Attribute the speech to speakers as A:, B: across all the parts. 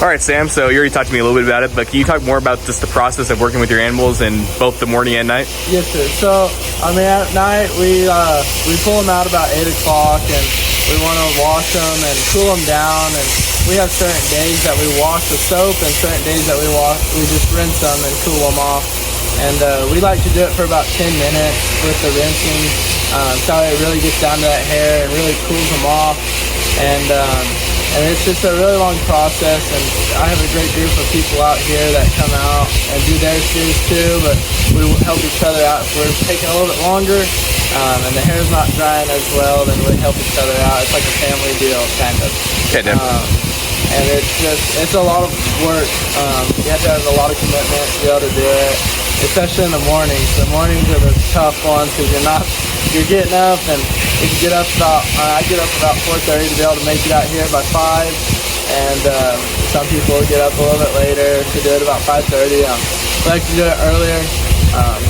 A: All right, Sam, so you already talked to me a little bit about it, but can you talk more about just the process of working with your animals in both the morning and night?
B: Yes, sir. So, at night, we pull them out about 8 o'clock, and we want to wash them and cool them down, and we have certain days that we wash with soap and certain days that we just rinse them and cool them off. And we like to do it for about 10 minutes with the rinsing, so it really gets down to that hair and really cools them off. And it's just a really long process, and I have a great group of people out here that come out and do their steers too, but we help each other out. If we're taking a little bit longer and the hair's not drying as well, then we help each other out. It's like a family deal, kind of.
A: Yeah,
B: and it's a lot of work. You have to have a lot of commitment to be able to do it, especially in the mornings. The mornings are the tough ones because you're getting up, and I get up about 4:30 to be able to make it out here by 5, and some people get up a little bit later to do it about 5:30. We like to do it earlier.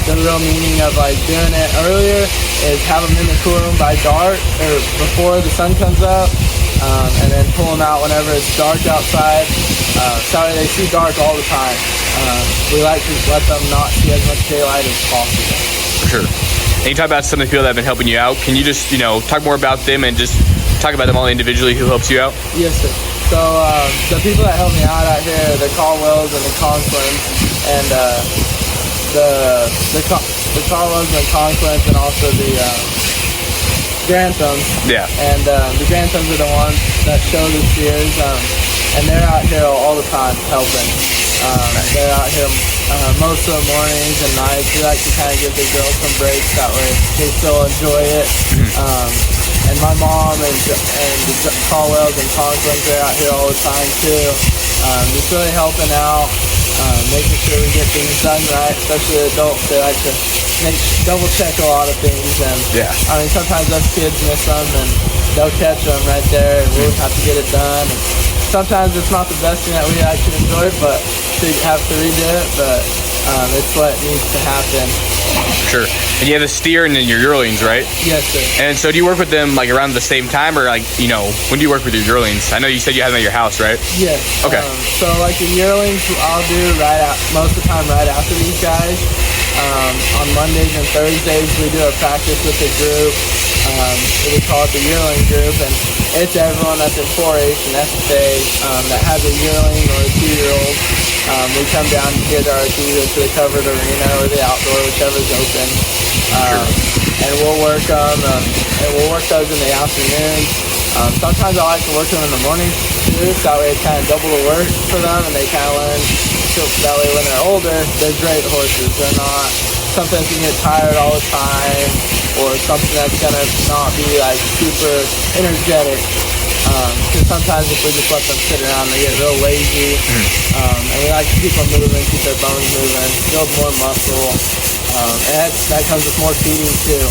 B: The real meaning of doing it earlier is have them in the cool room by dark or before the sun comes up, and then pull them out whenever it's dark outside. Sorry, they see dark all the time. We like to let them not see as much daylight as possible.
A: For sure. And you talk about some of the people that have been helping you out. Can you just, talk more about them and just talk about them all individually, who helps you out?
B: Yes, sir. So the people that help me out here, the Caldwells and the Conklins, and the Caldwells and the Conklins, and also the Granthams. Yeah. And the Granthams are the ones that show the steers, and they're out here all the time helping. They're out here most of the mornings and nights. We like to kind of give the girls some breaks, that way they still enjoy it. And my mom and the Caldwells and Conklins, they're out here all the time too. Just really helping out, making sure we get things done right, especially the adults. They like to double check a lot of things, and sometimes us kids miss them, and they'll catch them right there, and we'll have to get it done. And sometimes it's not the best thing that we actually enjoy, but to have to redo it, but it's what needs to happen.
A: Sure. And you have a steer and then your yearlings, right?
B: Yes, sir.
A: And so do you work with them around the same time, or when do you work with your yearlings? I know you said you have them at your house, right?
B: Yes.
A: Okay.
B: So the yearlings I'll do most of the time right after these guys. On Mondays and Thursdays we do a practice with the group. We call it the yearling group, and it's everyone that's in 4-H and FFA that has a yearling or a 2-year-old. We come down together either to the covered arena or the outdoor, whichever's open, and we'll work them, and we'll work those in the afternoons. Sometimes I like to work them in the mornings too, so that way it's kind of double the work for them, and they kind of learn. So that way when they're older, they're great horses. They're not something that can get tired all the time, or something that's gonna not be super energetic. Because sometimes if we just let them sit around, they get real lazy. And we like to keep them moving, keep their bones moving, build more muscle. And that comes with more feeding too.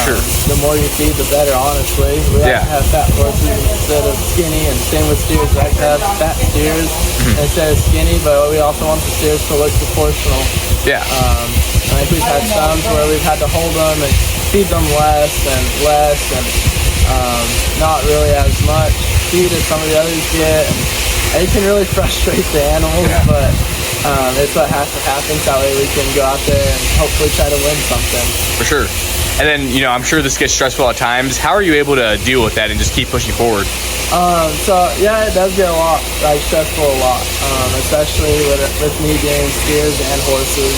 A: Sure.
B: The more you feed, the better, honestly. We like to have fat horses instead of skinny, and same with steers. We like to have fat steers instead of skinny, but we also want the steers to look proportional. Yeah. We've had some where we've had to hold them and feed them less and not really as much feed as some of the others get. And it can really frustrate the animals, but it's what has to happen, so that way we can go out there and hopefully try to win something.
A: For sure. And then, I'm sure this gets stressful at times. How are you able to deal with that and just keep pushing forward?
B: It does get stressful a lot, especially with me doing steers and horses.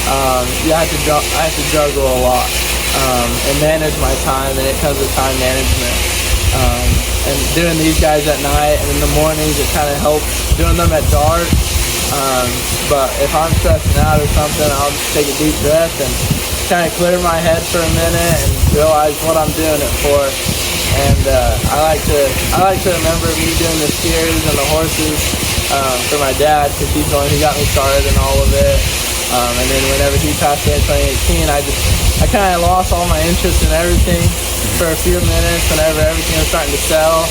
B: I have to juggle a lot and manage my time, and it comes with time management. And doing these guys at night and in the mornings, it kind of helps doing them at dark. But if I'm stressing out or something, I'll just take a deep breath and kind of clear my head for a minute and realize what I'm doing it for. And I like to remember me doing the steers and the horses for my dad, because he's the one who got me started in all of it. And then whenever he passed away in 2018, I kind of lost all my interest in everything for a few minutes whenever everything was starting to sell,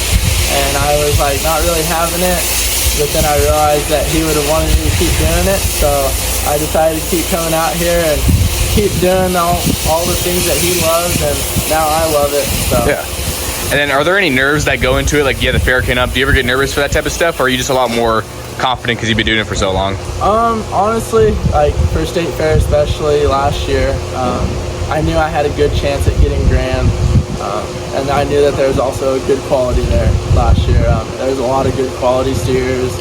B: and I was not really having it. But then I realized that he would have wanted me to keep doing it, so I decided to keep coming out here and keep doing all the things that he loves, and now I love it. So.
A: Yeah. And then are there any nerves that go into it? Like, yeah, the fair came up. Do you ever get nervous for that type of stuff, or are you just a lot more confident because you've been doing it for so long?
B: Honestly, like for state fair, especially last year, I knew I had a good chance at getting grand, and I knew that there was also a good quality there last year. There was a lot of good quality steers,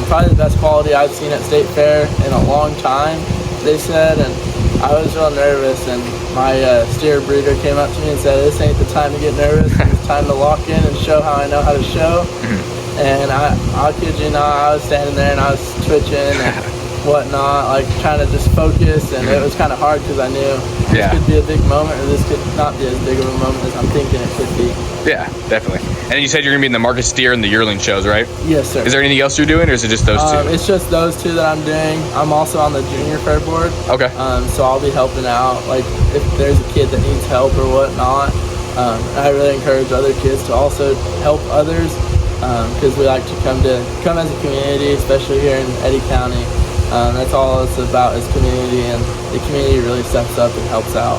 B: probably the best quality I've seen at state fair in a long time, they said, and I was real nervous, and my steer breeder came up to me and said, "This ain't the time to get nervous. It's time to lock in and show how I know how to show." And I'll kid you not, I was standing there and I was twitching and whatnot, like trying to just focus, and it was kind of hard because I knew this could be a big moment, or this could not be as big of a moment as I'm thinking it could be.
A: Yeah, definitely. And you said you're gonna be in the market steer and the yearling shows, right?
B: Yes, sir.
A: Is there anything else you're doing, or is it just those two?
B: It's just those two that I'm doing. I'm also on the junior fair board.
A: Okay.
B: So I'll be helping out, like if there's a kid that needs help or whatnot. I really encourage other kids to also help others, because we like to come as a community, especially here in Eddy County. That's all it's about, is community, and the community really steps up and helps out.